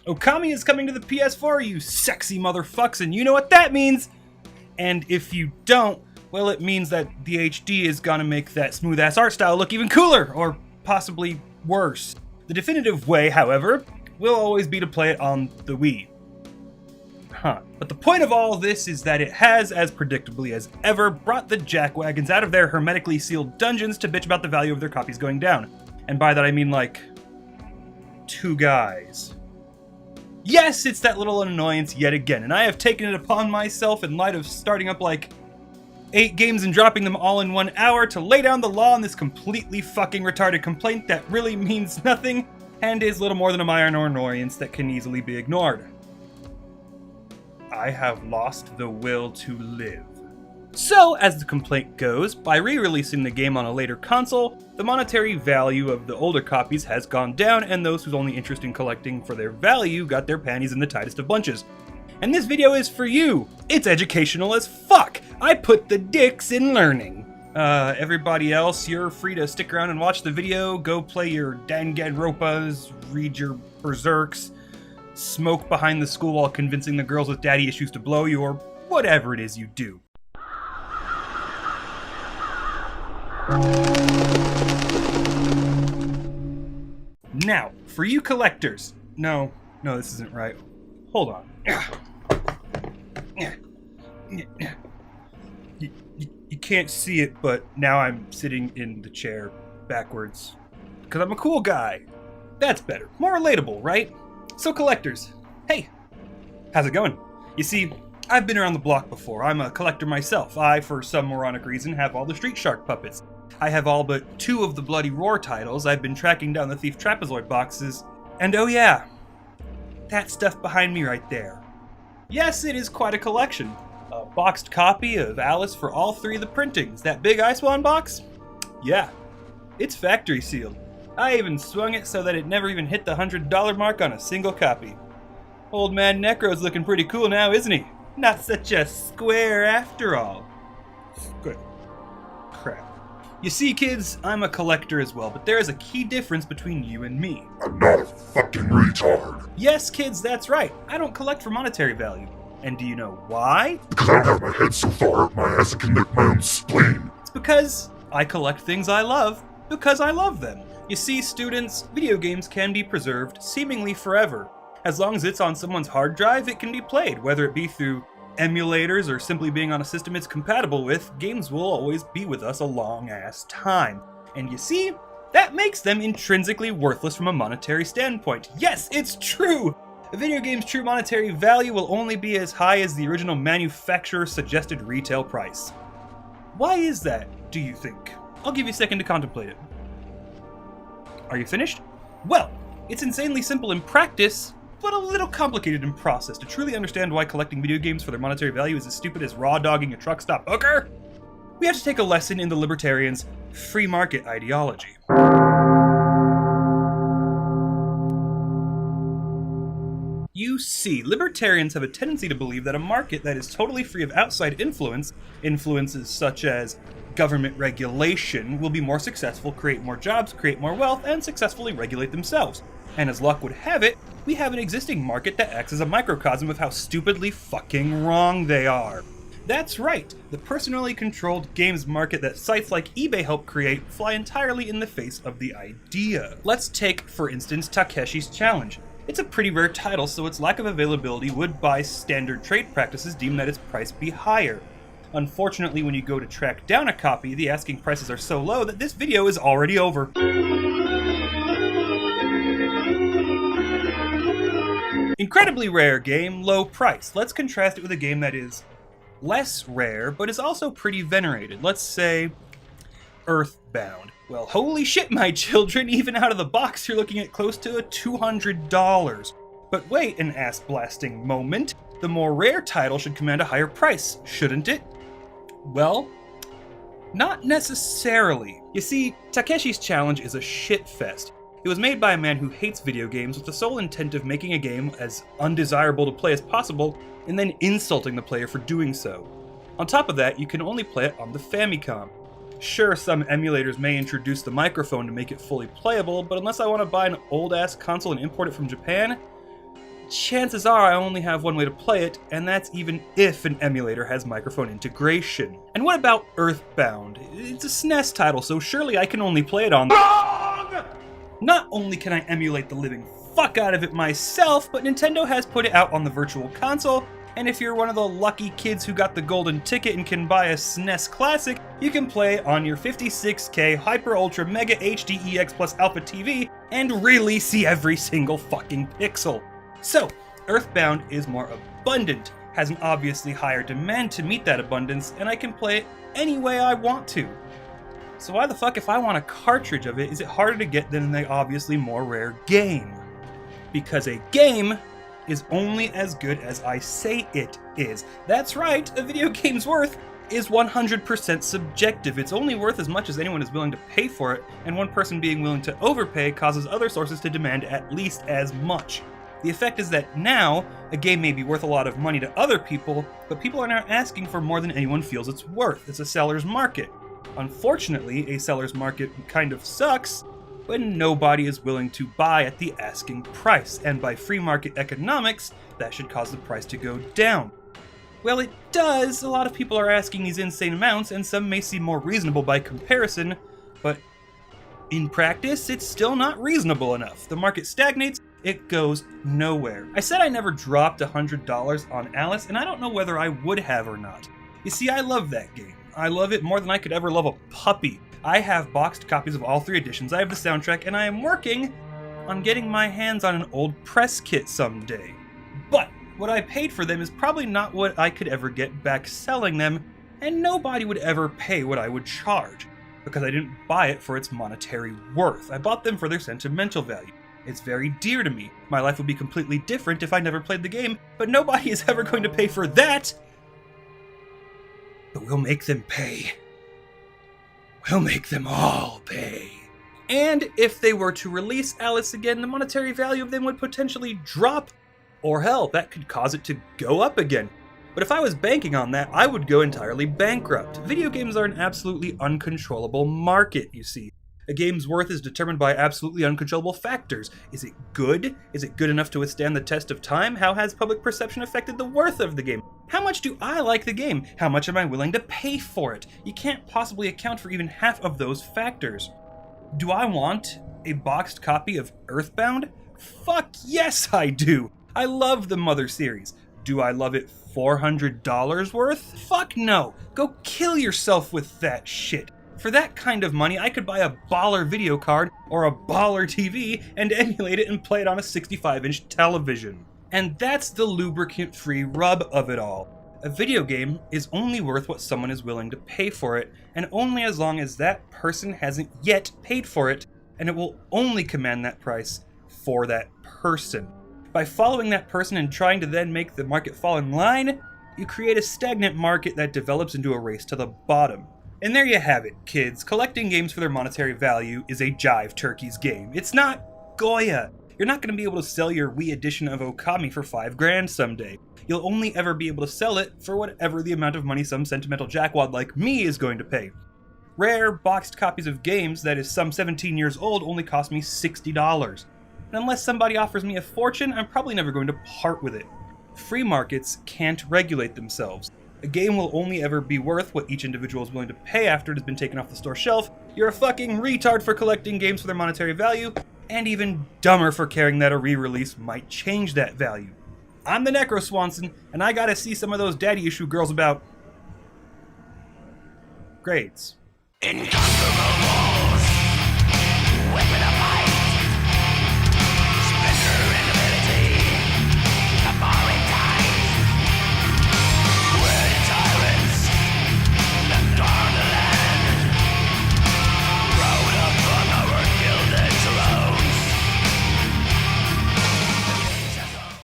Okami is coming to the PS4, you sexy motherfucks, and you know what that means! And if you don't, well, it means that the HD is gonna make that smooth-ass art style look even cooler, or possibly worse. The definitive way, however, will always be to play it on the Wii. But the point of all this is that it has, as predictably as ever, brought the jackwagons out of their hermetically sealed dungeons to bitch about the value of their copies going down. And by that I mean, like, 2 guys. Yes, it's that little annoyance yet again, and I have taken it upon myself in light of starting up like 8 games and dropping them all in 1 hour to lay down the law on this completely fucking retarded complaint that really means nothing and is little more than a minor annoyance that can easily be ignored. I have lost the will to live. So, as the complaint goes, by re-releasing the game on a later console, the monetary value of the older copies has gone down, and those whose only interest in collecting for their value got their panties in the tightest of bunches. And this video is for you! It's educational as fuck! I put the dicks in learning! Everybody else, you're free to stick around and watch the video, go play your Danganronpas, read your Berserks, smoke behind the school while convincing the girls with daddy issues to blow you, or whatever it is you do. Now, for you collectors... No, this isn't right. Hold on. You can't see it, but now I'm sitting in the chair backwards. Because I'm a cool guy. That's better. More relatable, right? So collectors, hey, how's it going? You see, I've been around the block before. I'm a collector myself. I, for some moronic reason, have all the Street Shark puppets. I have all but 2 of the Bloody Roar titles. I've been tracking down the Thief Trapezoid boxes. And oh yeah, that stuff behind me right there. Yes, it is quite a collection. A boxed copy of Alice for all 3 of the printings. That big Icewan box? Yeah, it's factory sealed. I even swung it so that it never even hit the $100 mark on a single copy. Old man Necro's looking pretty cool now, isn't he? Not such a square after all. Good. Crap. You see, kids, I'm a collector as well, but there is a key difference between you and me. I'm not a fucking retard. Yes, kids, that's right. I don't collect for monetary value. And do you know why? Because I don't have my head so far up my ass I can lick my own spleen. It's because I collect things I love because I love them. You see, students, video games can be preserved seemingly forever. As long as it's on someone's hard drive, it can be played, whether it be through emulators or simply being on a system it's compatible with. Games will always be with us a long-ass time. And you see, that makes them intrinsically worthless from a monetary standpoint. Yes, it's true! A video game's true monetary value will only be as high as the original manufacturer's suggested retail price. Why is that, do you think? I'll give you a second to contemplate it. Are you finished? Well, it's insanely simple in practice, but a little complicated in process. To truly understand why collecting video games for their monetary value is as stupid as raw dogging a truck stop hooker, we have to take a lesson in the libertarians' free market ideology. You see, libertarians have a tendency to believe that a market that is totally free of outside influences such as government regulation, will be more successful, create more jobs, create more wealth, and successfully regulate themselves. And as luck would have it, we have an existing market that acts as a microcosm of how stupidly fucking wrong they are. That's right, the personally controlled games market that sites like eBay help create fly entirely in the face of the idea. Let's take, for instance, Takeshi's Challenge. It's a pretty rare title, so its lack of availability would by standard trade practices deem that its price be higher. Unfortunately, when you go to track down a copy, the asking prices are so low that this video is already over. Incredibly rare game, low price. Let's contrast it with a game that is less rare, but is also pretty venerated. Let's say Earthbound. Well, holy shit, my children, even out of the box you're looking at close to $200. But wait an ass-blasting moment. The more rare title should command a higher price, shouldn't it? Well, not necessarily. You see, Takeshi's Challenge is a shitfest. It was made by a man who hates video games with the sole intent of making a game as undesirable to play as possible, and then insulting the player for doing so. On top of that, you can only play it on the Famicom. Sure, some emulators may introduce the microphone to make it fully playable, but unless I want to buy an old-ass console and import it from Japan, chances are I only have one way to play it, and that's even if an emulator has microphone integration. And what about Earthbound? It's a SNES title, so surely I can only play it on WRONG! Not only can I emulate the living fuck out of it myself, but Nintendo has put it out on the Virtual Console, and if you're one of the lucky kids who got the golden ticket and can buy a SNES Classic, you can play on your 56K Hyper Ultra Mega HD EX Plus Alpha TV and really see every single fucking pixel. So, Earthbound is more abundant, has an obviously higher demand to meet that abundance, and I can play it any way I want to. So why the fuck, if I want a cartridge of it, is it harder to get than the obviously more rare game? Because a game is only as good as I say it is. That's right, a video game's worth is 100% subjective. It's only worth as much as anyone is willing to pay for it, and one person being willing to overpay causes other sources to demand at least as much. The effect is that now, a game may be worth a lot of money to other people, but people are now asking for more than anyone feels it's worth. It's a seller's market. Unfortunately, a seller's market kind of sucks when nobody is willing to buy at the asking price, and by free market economics, that should cause the price to go down. Well, it does. A lot of people are asking these insane amounts, and some may seem more reasonable by comparison, but in practice, it's still not reasonable enough. The market stagnates, it goes nowhere. I said I never dropped $100 on Alice, and I don't know whether I would have or not. You see, I love that game. I love it more than I could ever love a puppy. I have boxed copies of all 3 editions, I have the soundtrack, and I am working on getting my hands on an old press kit someday. But what I paid for them is probably not what I could ever get back selling them, and nobody would ever pay what I would charge, because I didn't buy it for its monetary worth. I bought them for their sentimental value. It's very dear to me. My life would be completely different if I never played the game, but nobody is ever going to pay for that! But we'll make them pay. We'll make them all pay. And if they were to release Alice again, the monetary value of them would potentially drop, or hell, that could cause it to go up again. But if I was banking on that, I would go entirely bankrupt. Video games are an absolutely uncontrollable market, you see. A game's worth is determined by absolutely uncontrollable factors. Is it good? Is it good enough to withstand the test of time? How has public perception affected the worth of the game? How much do I like the game? How much am I willing to pay for it? You can't possibly account for even half of those factors. Do I want a boxed copy of Earthbound? Fuck yes, I do! I love the Mother series. Do I love it $400 worth? Fuck no! Go kill yourself with that shit! For that kind of money, I could buy a baller video card or a baller TV and emulate it and play it on a 65-inch television. And that's the lubricant-free rub of it all. A video game is only worth what someone is willing to pay for it, and only as long as that person hasn't yet paid for it, and it will only command that price for that person. By following that person and trying to then make the market fall in line, you create a stagnant market that develops into a race to the bottom. And there you have it, kids. Collecting games for their monetary value is a Jive Turkeys game. It's not Goya. You're not going to be able to sell your Wii edition of Okami for $5,000 someday. You'll only ever be able to sell it for whatever the amount of money some sentimental jackwad like me is going to pay. Rare, boxed copies of games that is some 17 years old only cost me $60. And unless somebody offers me a fortune, I'm probably never going to part with it. Free markets can't regulate themselves. A game will only ever be worth what each individual is willing to pay after it has been taken off the store shelf. You're a fucking retard for collecting games for their monetary value, and even dumber for caring that a re-release might change that value. I'm the Necroswanson, and I gotta see some of those daddy issue girls about grades. Inconquerable